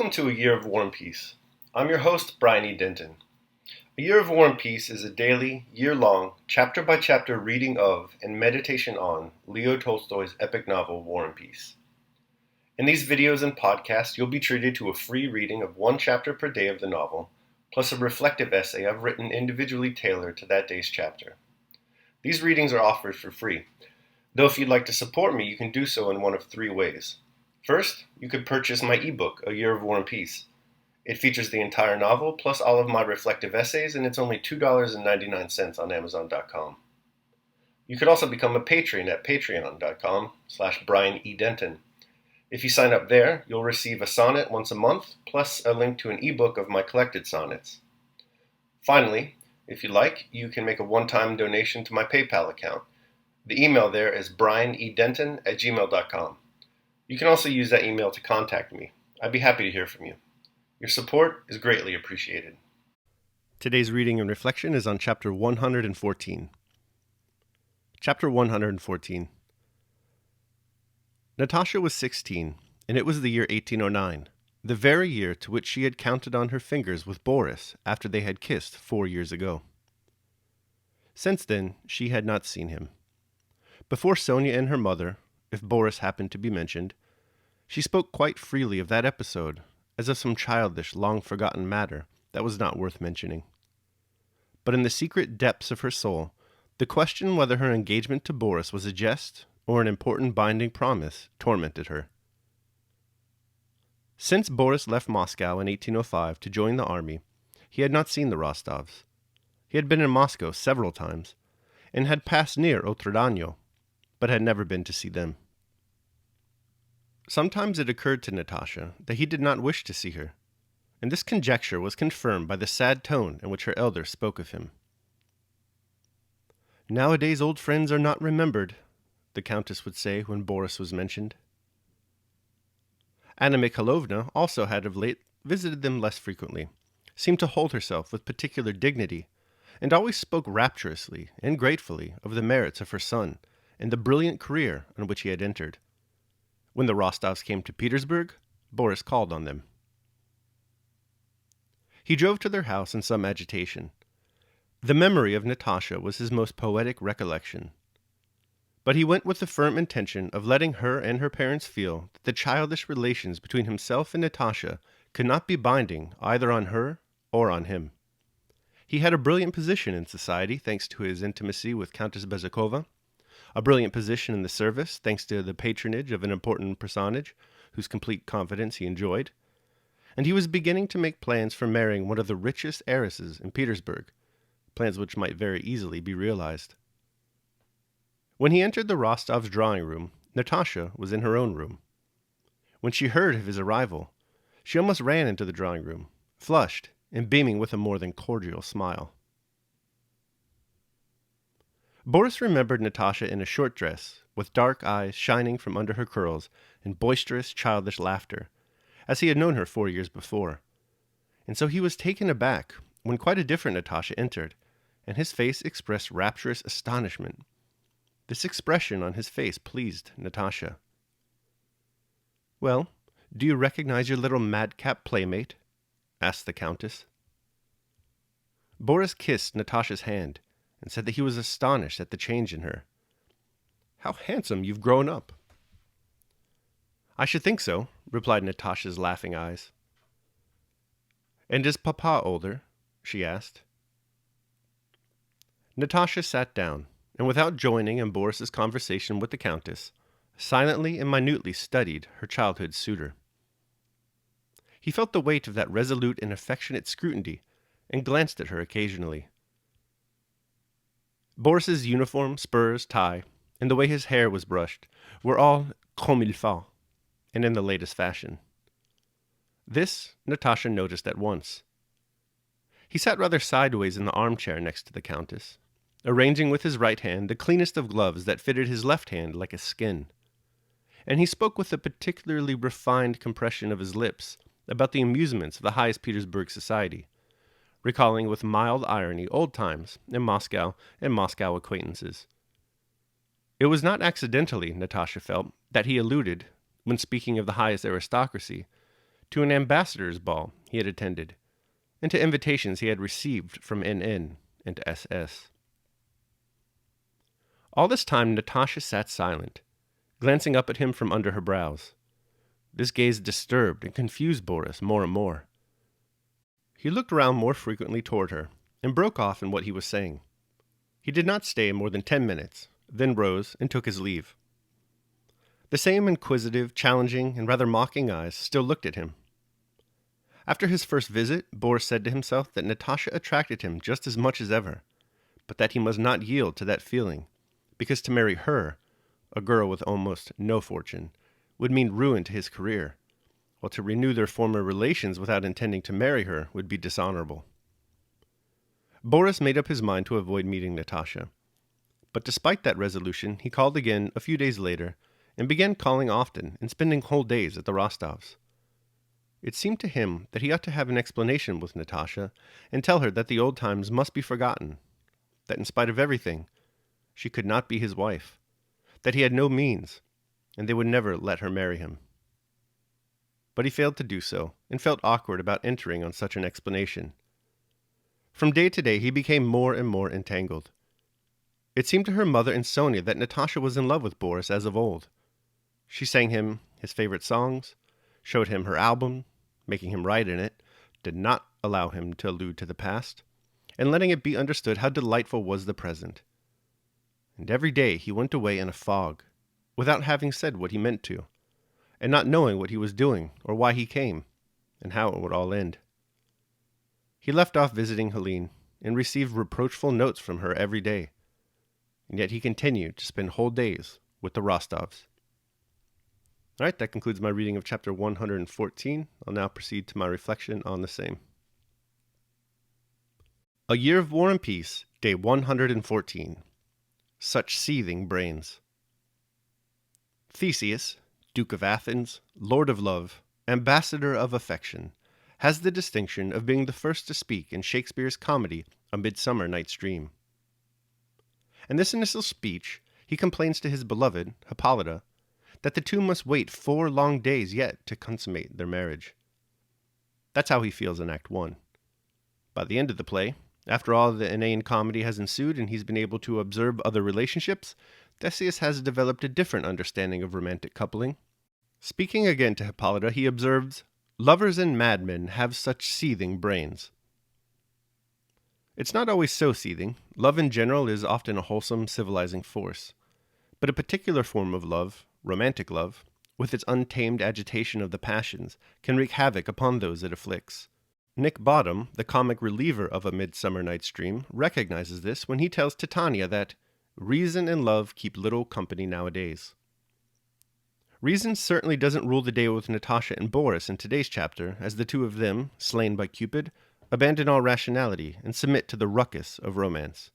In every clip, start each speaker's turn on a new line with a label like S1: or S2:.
S1: Welcome to A Year of War and Peace. I'm your host, Brian E. Denton. A Year of War and Peace is a daily, year-long, chapter-by-chapter reading of and meditation on Leo Tolstoy's epic novel, War and Peace. In these videos and podcasts, you'll be treated to a free reading of one chapter per day of the novel, plus a reflective essay I've written individually tailored to that day's chapter. These readings are offered for free, though if you'd like to support me, you can do so in one of three ways. First, you could purchase my ebook, A Year of War and Peace. It features the entire novel, plus all of my reflective essays, and it's only $2.99 on Amazon.com. You could also become a patron at patreon.com/Brian E. Denton. If you sign up there, you'll receive a sonnet once a month, plus a link to an ebook of my collected sonnets. Finally, if you like, you can make a one-time donation to my PayPal account. The email there is brianedenton@gmail.com. You can also use that email to contact me. I'd be happy to hear from you. Your support is greatly appreciated. Today's reading and reflection is on Chapter 114. Chapter 114. Natasha was 16, and it was the year 1809, the very year to which she had counted on her fingers with Boris after they had kissed 4 years ago. Since then, she had not seen him. Before Sonia and her mother, if Boris happened to be mentioned, she spoke quite freely of that episode, as of some childish, long-forgotten matter that was not worth mentioning. But in the secret depths of her soul, the question whether her engagement to Boris was a jest or an important binding promise tormented her. Since Boris left Moscow in 1805 to join the army, he had not seen the Rostovs. He had been in Moscow several times, and had passed near Otradano, but had never been to see them. Sometimes it occurred to Natasha that he did not wish to see her, and this conjecture was confirmed by the sad tone in which her elder spoke of him. "Nowadays old friends are not remembered," the Countess would say when Boris was mentioned. Anna Mikhailovna also had of late visited them less frequently, seemed to hold herself with particular dignity, and always spoke rapturously and gratefully of the merits of her son and the brilliant career on which he had entered. When the Rostovs came to Petersburg, Boris called on them. He drove to their house in some agitation. The memory of Natasha was his most poetic recollection. But he went with the firm intention of letting her and her parents feel that the childish relations between himself and Natasha could not be binding either on her or on him. He had a brilliant position in society thanks to his intimacy with Countess Bezakova, a brilliant position in the service thanks to the patronage of an important personage whose complete confidence he enjoyed, and he was beginning to make plans for marrying one of the richest heiresses in Petersburg, plans which might very easily be realized. When he entered the Rostovs' drawing room, Natasha was in her own room. When she heard of his arrival, she almost ran into the drawing room, flushed and beaming with a more than cordial smile. Boris remembered Natasha in a short dress, with dark eyes shining from under her curls and boisterous, childish laughter, as he had known her 4 years before. And so he was taken aback when quite a different Natasha entered, and his face expressed rapturous astonishment. This expression on his face pleased Natasha. "Well, do you recognize your little madcap playmate?" asked the Countess. Boris kissed Natasha's hand, and said that he was astonished at the change in her. "How handsome you've grown up." "I should think so," replied Natasha's laughing eyes. "And is Papa older?" she asked. Natasha sat down, and without joining in Boris's conversation with the Countess, silently and minutely studied her childhood suitor. He felt the weight of that resolute and affectionate scrutiny, and glanced at her occasionally. Boris's uniform, spurs, tie, and the way his hair was brushed were all comme il faut, and in the latest fashion. This Natasha noticed at once. He sat rather sideways in the armchair next to the Countess, arranging with his right hand the cleanest of gloves that fitted his left hand like a skin, and he spoke with a particularly refined compression of his lips about the amusements of the highest Petersburg society, recalling with mild irony old times in Moscow and Moscow acquaintances. It was not accidentally, Natasha felt, that he alluded, when speaking of the highest aristocracy, to an ambassador's ball he had attended, and to invitations he had received from NN and SS. All this time Natasha sat silent, glancing up at him from under her brows. This gaze disturbed and confused Boris more and more. He looked around more frequently toward her, and broke off in what he was saying. He did not stay more than 10 minutes, then rose and took his leave. The same inquisitive, challenging, and rather mocking eyes still looked at him. After his first visit, Boris said to himself that Natasha attracted him just as much as ever, but that he must not yield to that feeling, because to marry her, a girl with almost no fortune, would mean ruin to his career, while to renew their former relations without intending to marry her would be dishonorable. Boris made up his mind to avoid meeting Natasha, but despite that resolution, he called again a few days later and began calling often and spending whole days at the Rostovs. It seemed to him that he ought to have an explanation with Natasha and tell her that the old times must be forgotten, that in spite of everything, she could not be his wife, that he had no means, and they would never let her marry him. But he failed to do so, and felt awkward about entering on such an explanation. From day to day he became more and more entangled. It seemed to her mother and Sonia that Natasha was in love with Boris as of old. She sang him his favorite songs, showed him her album, making him write in it, did not allow him to allude to the past, and letting it be understood how delightful was the present. And every day he went away in a fog, without having said what he meant to, and not knowing what he was doing or why he came, and how it would all end. He left off visiting Helene, and received reproachful notes from her every day, and yet he continued to spend whole days with the Rostovs. All right, that concludes my reading of chapter 114. I'll now proceed to my reflection on the same. A Year of War and Peace, day 114. Such seething brains. Theseus, Duke of Athens, Lord of Love, Ambassador of Affection, has the distinction of being the first to speak in Shakespeare's comedy A Midsummer Night's Dream. In this initial speech, he complains to his beloved, Hippolyta, that the two must wait 4 long days yet to consummate their marriage. That's how he feels in Act 1. By the end of the play, after all the inane comedy has ensued and he's been able to observe other relationships, Theseus has developed a different understanding of romantic coupling. Speaking again to Hippolyta, he observes, "Lovers and madmen have such seething brains." It's not always so seething. Love in general is often a wholesome, civilizing force. But a particular form of love, romantic love, with its untamed agitation of the passions, can wreak havoc upon those it afflicts. Nick Bottom, the comic reliever of A Midsummer Night's Dream, recognizes this when he tells Titania that reason and love keep little company nowadays. Reason certainly doesn't rule the day with Natasha and Boris in today's chapter, as the two of them, slain by Cupid, abandon all rationality and submit to the ruckus of romance.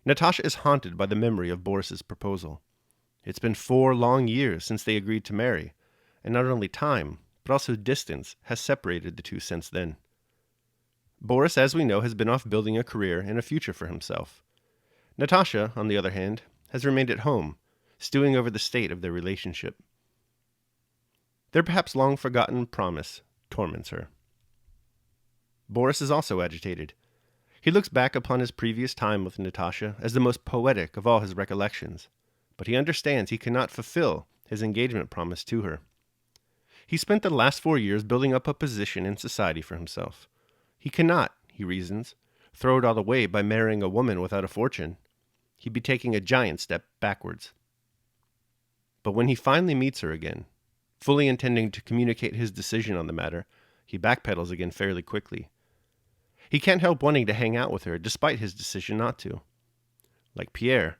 S1: Natasha is haunted by the memory of Boris's proposal. It's been 4 long years since they agreed to marry, and not only time, but also distance has separated the two since then. Boris, as we know, has been off building a career and a future for himself. Natasha, on the other hand, has remained at home, stewing over the state of their relationship. Their perhaps long-forgotten promise torments her. Boris is also agitated. He looks back upon his previous time with Natasha as the most poetic of all his recollections, but he understands he cannot fulfill his engagement promise to her. He spent the last 4 years building up a position in society for himself. He cannot, he reasons, throw it all away by marrying a woman without a fortune. He'd be taking a giant step backwards. But when he finally meets her again, fully intending to communicate his decision on the matter, he backpedals again fairly quickly. He can't help wanting to hang out with her despite his decision not to. Like Pierre,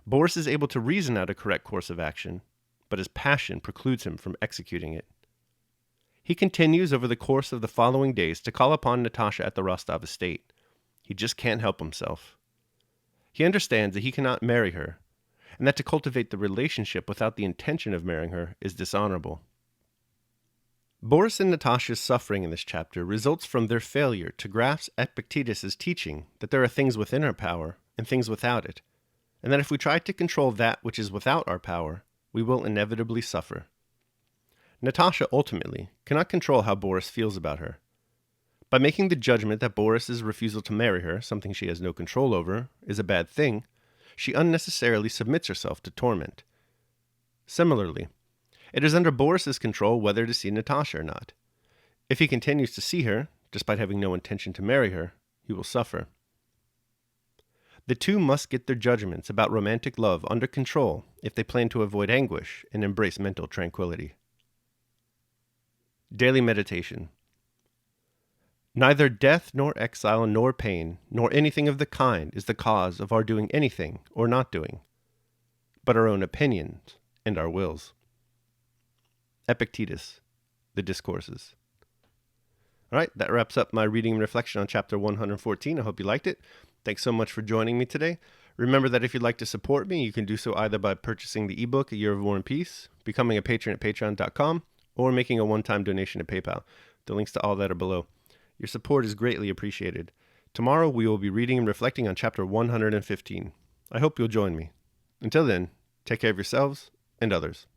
S1: Boris is able to reason out a correct course of action, but his passion precludes him from executing it. He continues over the course of the following days to call upon Natasha at the Rostov estate. He just can't help himself. He understands that he cannot marry her, and that to cultivate the relationship without the intention of marrying her is dishonorable. Boris and Natasha's suffering in this chapter results from their failure to grasp Epictetus's teaching that there are things within our power and things without it, and that if we try to control that which is without our power, we will inevitably suffer. Natasha ultimately cannot control how Boris feels about her. By making the judgment that Boris's refusal to marry her, something she has no control over, is a bad thing, she unnecessarily submits herself to torment. Similarly, it is under Boris's control whether to see Natasha or not. If he continues to see her, despite having no intention to marry her, he will suffer. The two must get their judgments about romantic love under control if they plan to avoid anguish and embrace mental tranquility. Daily meditation. Neither death nor exile nor pain nor anything of the kind is the cause of our doing anything or not doing, but our own opinions and our wills. Epictetus, The Discourses. All right, that wraps up my reading and reflection on chapter 114. I hope you liked it. Thanks so much for joining me today. Remember that if you'd like to support me, you can do so either by purchasing the ebook, A Year of War and Peace, becoming a patron at patreon.com, or making a one-time donation at PayPal. The links to all that are below. Your support is greatly appreciated. Tomorrow we will be reading and reflecting on chapter 115. I hope you'll join me. Until then, take care of yourselves and others.